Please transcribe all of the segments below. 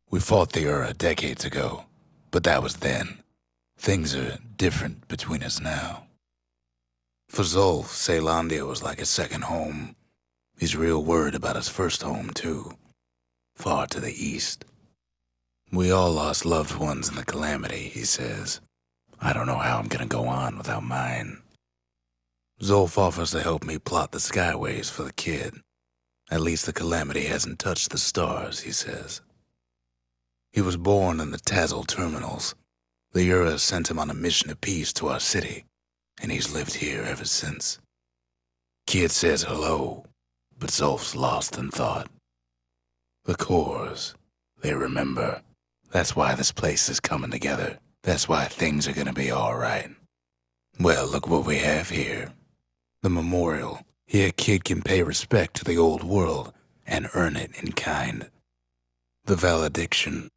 We fought the Ura decades ago, but that was then. Things are different between us now. For Zolf, Caelandia was like a second home. He's real worried about his first home, too. Far to the east. We all lost loved ones in the calamity, he says. I don't know how I'm gonna go on without mine. Zolf offers to help me plot the skyways for the kid. At least the calamity hasn't touched the stars, he says. He was born in the Tazzle terminals. The Ura sent him on a mission of peace to our city, and he's lived here ever since. Kid says hello, but Zolf's lost in thought. The cores, they remember. That's why this place is coming together. That's why things are gonna be all right. Well, look what we have here. The memorial. Here kid can pay respect to the old world and earn it in kind. The valediction.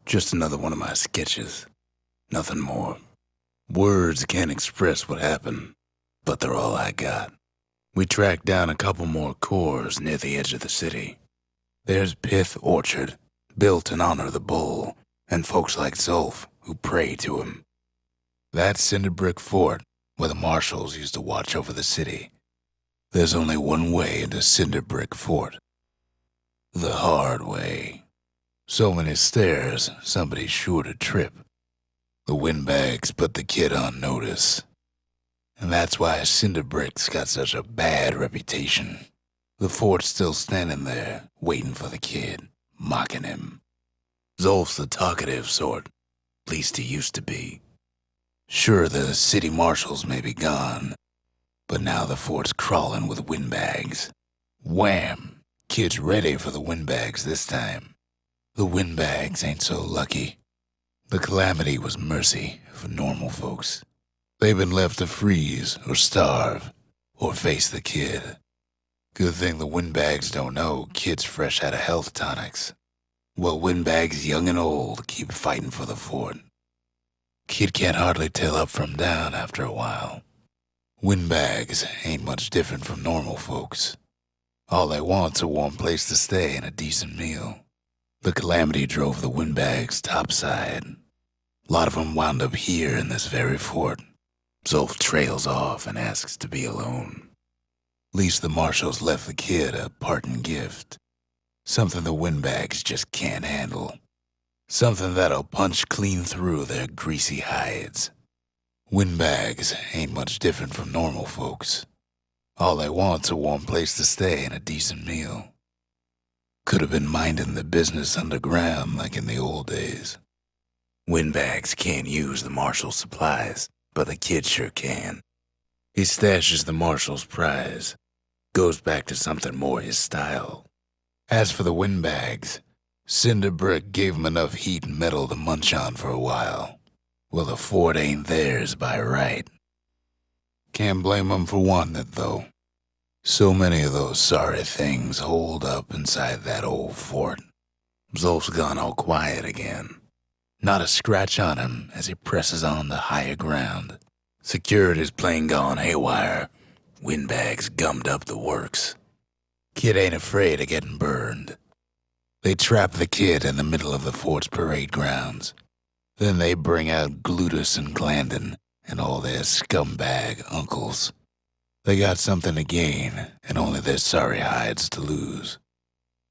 Just another one of my sketches. Nothing more. Words can't express what happened, but they're all I got. We tracked down a couple more cores near the edge of the city. There's Pith Orchard, built in honor of the bull, and folks like Zolf who pray to him. That's Cinderbrick Fort, where the marshals used to watch over the city. There's only one way into Cinderbrick Fort. The hard way. So many stairs, somebody's sure to trip. The windbags put the kid on notice. And that's why Cinderbrick's got such a bad reputation. The fort's still standing there, waiting for the kid, mocking him. Zolf's the talkative sort, at least he used to be. Sure, the city marshals may be gone, but now the fort's crawling with windbags. Wham! Kid's ready for the windbags this time. The windbags ain't so lucky. The calamity was mercy for normal folks. They've been left to freeze or starve or face the kid. Good thing the windbags don't know kid's fresh out of health tonics. Well, windbags young and old keep fighting for the fort. Kid can't hardly tell up from down after a while. Windbags ain't much different from normal folks. All they want's a warm place to stay and a decent meal. The calamity drove the windbags topside. A lot of them wound up here in this very fort. Zolf trails off and asks to be alone. Least the marshals left the kid a parting gift. Something the windbags just can't handle. Something that'll punch clean through their greasy hides. Windbags ain't much different from normal folks. All they want's a warm place to stay and a decent meal. Could have been minding the business underground like in the old days. Windbags can't use the marshal's supplies, but the kid sure can. He stashes the marshal's prize, goes back to something more his style. As for the windbags, Cinderbrick gave him enough heat and metal to munch on for a while. Well, the fort ain't theirs by right. Can't blame 'em for wanting it, though. So many of those sorry things holed up inside that old fort. Zolf's gone all quiet again. Not a scratch on him as he presses on to higher ground. Security's plain gone haywire. Windbags gummed up the works. Kid ain't afraid of getting burned. They trap the kid in the middle of the fort's parade grounds. Then they bring out Glutus and Glandon and all their scumbag uncles. They got something to gain and only their sorry hides to lose.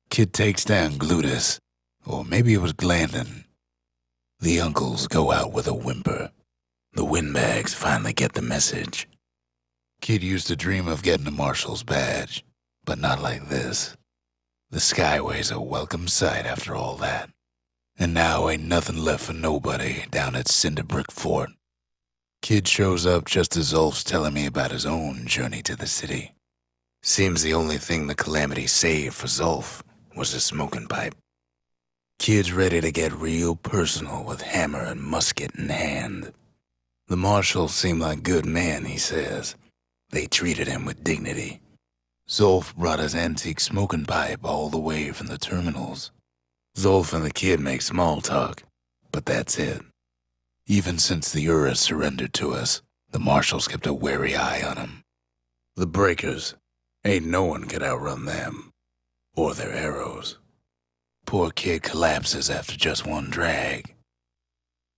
Kid takes down Glutus, or maybe it was Glandon. The uncles go out with a whimper. The windbags finally get the message. Kid used to dream of getting a marshal's badge, but not like this. The skyway's a welcome sight after all that. And now ain't nothing left for nobody down at Cinderbrick Fort. Kid shows up just as Zolf's telling me about his own journey to the city. Seems the only thing the calamity saved for Zolf was a smoking pipe. Kid's ready to get real personal with hammer and musket in hand. The marshals seem like good men, he says. They treated him with dignity. Zolf brought his antique smoking pipe all the way from the terminals. Zolf and the kid make small talk, but that's it. Even since the Ura surrendered to us, the marshals kept a wary eye on him. The breakers, ain't no one could outrun them, or their arrows. poor kid collapses after just one drag.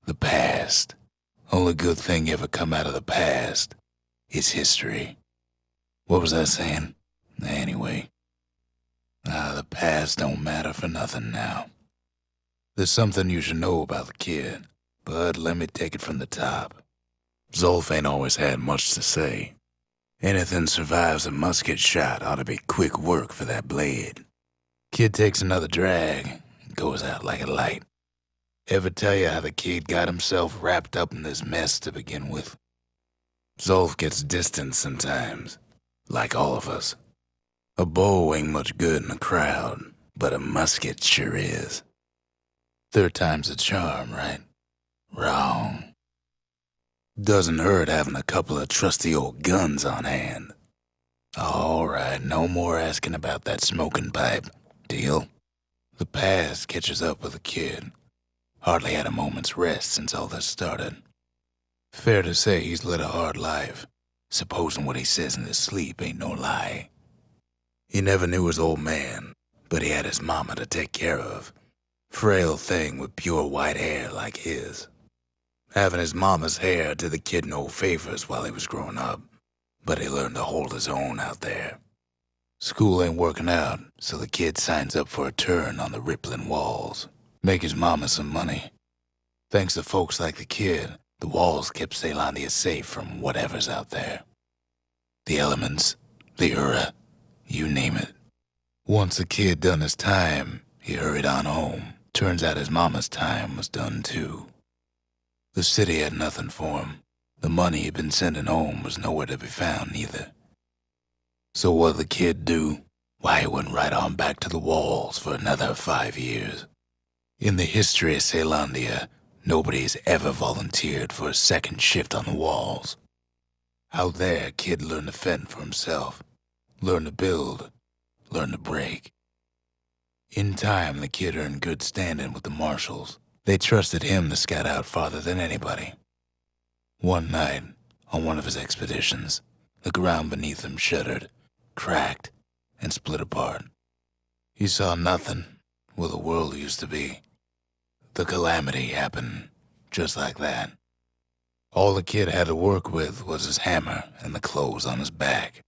The past. Only good thing ever come out of the past is history. What was I saying? Anyway. The past don't matter for nothing now. There's something you should know about the kid, but let me take it from the top. Zolf ain't always had much to say. Anything survives a musket shot ought to be quick work for that blade. Kid takes another drag, goes out like a light. Ever tell you how the kid got himself wrapped up in this mess to begin with? Zolf gets distant sometimes, like all of us. A bow ain't much good in a crowd, but a musket sure is. Third time's a charm, right? Wrong. Doesn't hurt having a couple of trusty old guns on hand. All right, no more asking about that smoking pipe. Deal? The past catches up with the kid. Hardly had a moment's rest since all this started. Fair to say he's led a hard life, supposing what he says in his sleep ain't no lie. He never knew his old man, but he had his mama to take care of. Frail thing with pure white hair like his. Having his mama's hair did the kid no favors while he was growing up, but he learned to hold his own out there. School ain't working out, so the kid signs up for a turn on the rippling walls. Make his mama some money. Thanks to folks like the kid, the walls kept Ceylondia safe from whatever's out there. The elements, the Ura, you name it. Once the kid done his time, he hurried on home. Turns out his mama's time was done too. The city had nothing for him. The money he'd been sending home was nowhere to be found neither. So what'd the kid do? Why, he went right on back to the walls for another 5 years. In the history of Ceylondia, nobody's ever volunteered for a second shift on the walls. Out there, kid learned to fend for himself, learned to build, learned to break. In time, the kid earned good standing with the marshals. They trusted him to scout out farther than anybody. One night, on one of his expeditions, the ground beneath him shuddered, cracked, and split apart. He saw nothing where the world used to be. The calamity happened just like that. All the kid had to work with was his hammer and the clothes on his back.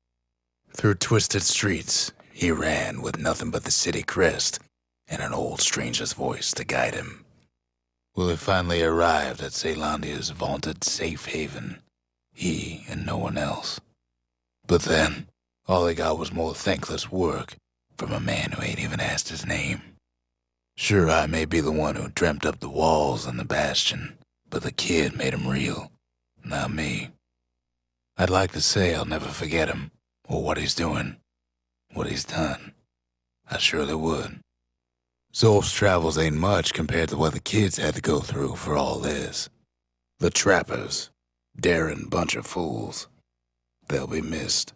Through twisted streets, he ran with nothing but the city crest and an old stranger's voice to guide him. Well, he finally arrived at Ceylondia's vaunted safe haven, he and no one else. But then, all he got was more thankless work from a man who ain't even asked his name. Sure, I may be the one who dreamt up the walls and the Bastion, but the kid made 'em real, not me. I'd like to say I'll never forget him, or what he's doing, what he's done. I surely would. Zolf's travels ain't much compared to what the kids had to go through for all this. The trappers, daring bunch of fools. They'll be missed.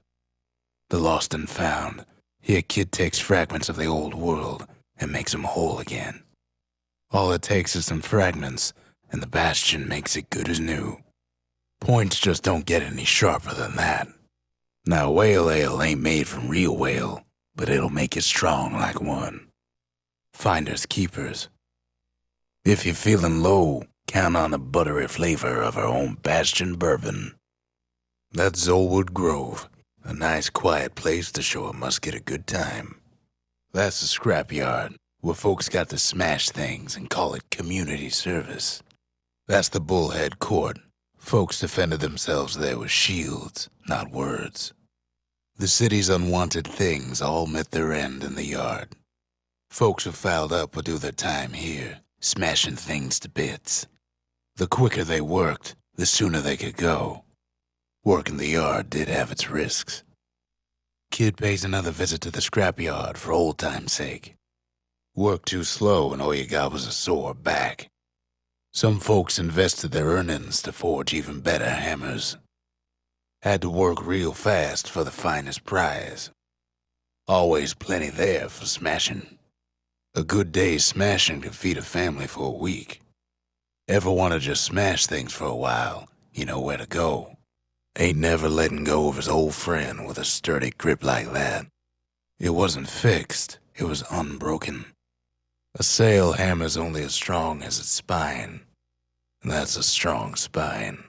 The lost and found. Here kid takes fragments of the old world and makes 'em whole again. All it takes is some fragments, and the Bastion makes it good as new. Points just don't get any sharper than that. Now, whale ale ain't made from real whale, but it'll make you strong like one. Finders keepers. If you're feeling low, count on the buttery flavor of our own Bastion bourbon. That's Zolwood Grove, a nice quiet place to show a musket a good time. That's the Scrapyard, where folks got to smash things and call it community service. That's the Bullhead Court. Folks defended themselves there with shields, not words. The city's unwanted things all met their end in the yard. Folks who fouled up would do their time here, smashing things to bits. The quicker they worked, the sooner they could go. Work in the yard did have its risks. Kid pays another visit to the Scrapyard for old time's sake. Work too slow and all you got was a sore back. Some folks invested their earnings to forge even better hammers. Had to work real fast for the finest prize. Always plenty there for smashing. A good day's smashing could feed a family for a week. Ever want to just smash things for a while, you know where to go. Ain't never letting go of his old friend with a sturdy grip like that. It wasn't fixed, it was unbroken. A sail hammer's only as strong as its spine, and that's a strong spine.